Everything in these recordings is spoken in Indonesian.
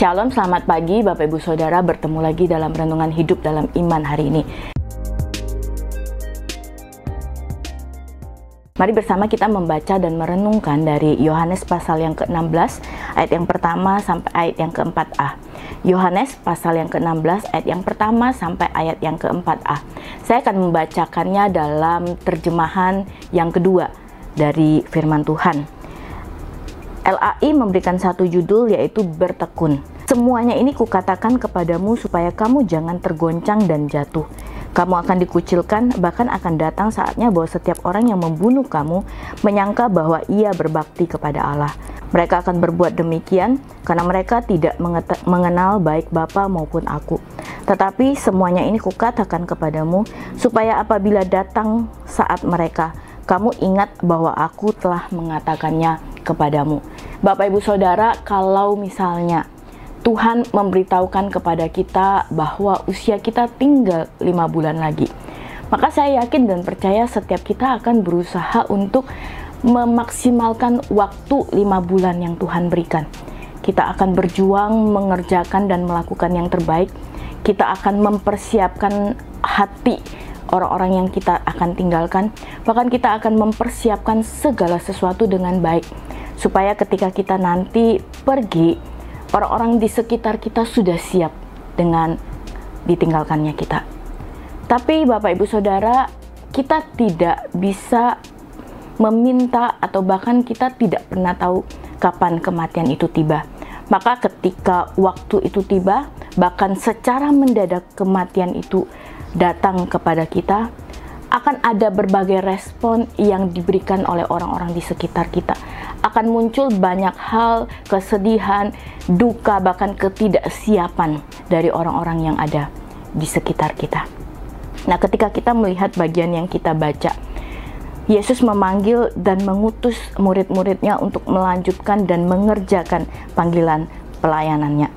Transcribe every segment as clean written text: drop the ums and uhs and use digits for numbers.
Shalom, selamat pagi Bapak Ibu Saudara, bertemu lagi dalam Renungan Hidup dalam Iman hari ini. Mari bersama kita membaca dan merenungkan dari Yohanes pasal yang ke-16 ayat yang pertama sampai ayat yang ke-4a. Yohanes pasal yang ke-16 ayat yang pertama sampai ayat yang ke-4a. Saya akan membacakannya dalam terjemahan yang kedua dari firman Tuhan. LAI memberikan satu judul, yaitu bertekun. Semuanya ini kukatakan kepadamu supaya kamu jangan tergoncang dan jatuh. Kamu akan dikucilkan, bahkan akan datang saatnya bahwa setiap orang yang membunuh kamu menyangka bahwa ia berbakti kepada Allah. Mereka akan berbuat demikian karena mereka tidak mengenal baik Bapa maupun aku. Tetapi semuanya ini kukatakan kepadamu supaya apabila datang saat mereka, kamu ingat bahwa aku telah mengatakannya kepadamu. Bapak Ibu Saudara, kalau misalnya Tuhan memberitahukan kepada kita bahwa usia kita tinggal 5 bulan lagi, maka saya yakin dan percaya setiap kita akan berusaha untuk memaksimalkan waktu 5 bulan yang Tuhan berikan. Kita akan berjuang mengerjakan dan melakukan yang terbaik. Kita akan mempersiapkan hati orang-orang yang kita akan tinggalkan. Bahkan kita akan mempersiapkan segala sesuatu dengan baik, supaya ketika kita nanti pergi, orang-orang di sekitar kita sudah siap dengan ditinggalkannya kita. Tapi Bapak Ibu Saudara, kita tidak bisa meminta atau bahkan kita tidak pernah tahu kapan kematian itu tiba. Maka ketika waktu itu tiba, bahkan secara mendadak kematian itu datang kepada kita, akan ada berbagai respon yang diberikan oleh orang-orang di sekitar kita. Akan muncul banyak hal, kesedihan, duka, bahkan ketidaksiapan dari orang-orang yang ada di sekitar kita. Nah, ketika kita melihat bagian yang kita baca, Yesus memanggil dan mengutus murid-muridnya untuk melanjutkan dan mengerjakan panggilan pelayanannya.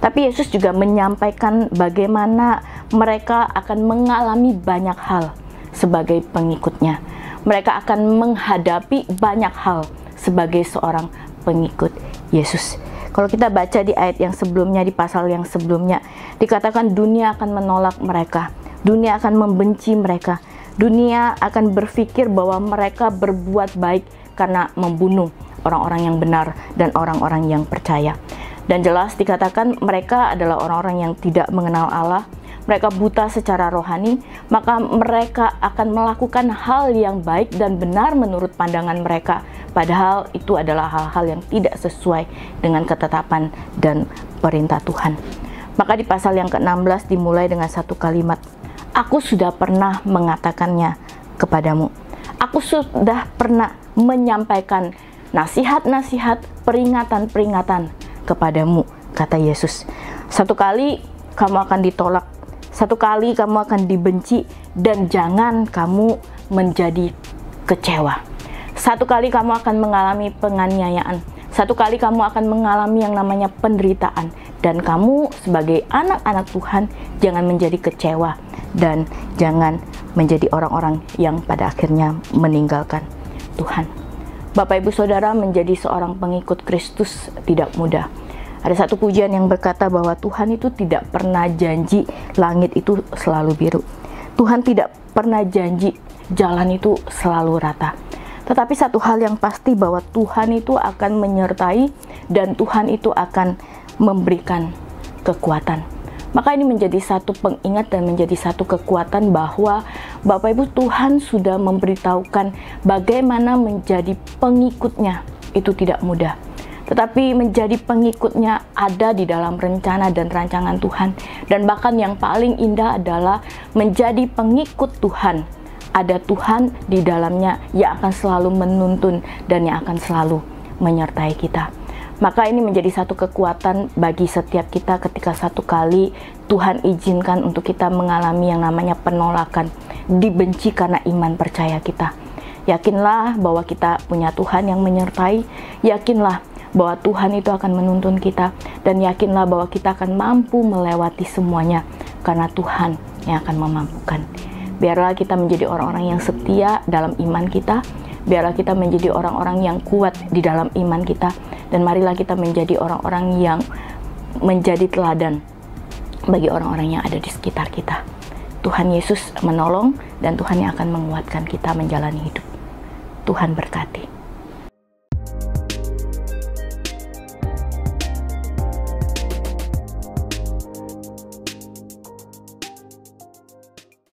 Tapi Yesus juga menyampaikan bagaimana mereka akan mengalami banyak hal sebagai pengikutnya. Mereka akan menghadapi banyak hal sebagai seorang pengikut Yesus. Kalau kita baca di ayat yang sebelumnya, di pasal yang sebelumnya, dikatakan dunia akan menolak mereka, dunia akan membenci mereka, dunia akan berpikir bahwa mereka berbuat baik karena membunuh orang-orang yang benar dan orang-orang yang percaya. Dan jelas dikatakan mereka adalah orang-orang yang tidak mengenal Allah. Mereka buta secara rohani, maka mereka akan melakukan hal yang baik dan benar menurut pandangan mereka, padahal itu adalah hal-hal yang tidak sesuai dengan ketetapan dan perintah Tuhan. Maka di pasal yang ke-16 dimulai dengan satu kalimat, aku sudah pernah mengatakannya kepadamu. Aku sudah pernah menyampaikan nasihat-nasihat, peringatan-peringatan kepadamu, kata Yesus. Satu kali kamu akan ditolak, satu kali kamu akan dibenci, dan jangan kamu menjadi kecewa. Satu kali kamu akan mengalami penganiayaan, satu kali kamu akan mengalami yang namanya penderitaan, dan kamu sebagai anak-anak Tuhan jangan menjadi kecewa dan jangan menjadi orang-orang yang pada akhirnya meninggalkan Tuhan. Bapak Ibu Saudara, menjadi seorang pengikut Kristus tidak mudah. Ada satu pujian yang berkata bahwa Tuhan itu tidak pernah janji langit itu selalu biru. Tuhan tidak pernah janji jalan itu selalu rata. Tetapi satu hal yang pasti bahwa Tuhan itu akan menyertai dan Tuhan itu akan memberikan kekuatan. Maka ini menjadi satu pengingat dan menjadi satu kekuatan bahwa Bapak Ibu, Tuhan sudah memberitahukan bagaimana menjadi pengikutnya itu tidak mudah. Tetapi menjadi pengikutnya ada di dalam rencana dan rancangan Tuhan. Dan bahkan yang paling indah adalah menjadi pengikut Tuhan. Ada Tuhan di dalamnya yang akan selalu menuntun dan yang akan selalu menyertai kita. Maka ini menjadi satu kekuatan bagi setiap kita ketika satu kali Tuhan izinkan untuk kita mengalami yang namanya penolakan, dibenci karena iman percaya kita. Yakinlah bahwa kita punya Tuhan yang menyertai, yakinlah bahwa Tuhan itu akan menuntun kita, dan yakinlah bahwa kita akan mampu melewati semuanya karena Tuhan yang akan memampukan. Biarlah kita menjadi orang-orang yang setia dalam iman kita, biarlah kita menjadi orang-orang yang kuat di dalam iman kita, dan marilah kita menjadi orang-orang yang menjadi teladan bagi orang-orang yang ada di sekitar kita. Tuhan Yesus menolong dan Tuhan yang akan menguatkan kita menjalani hidup. Tuhan berkati.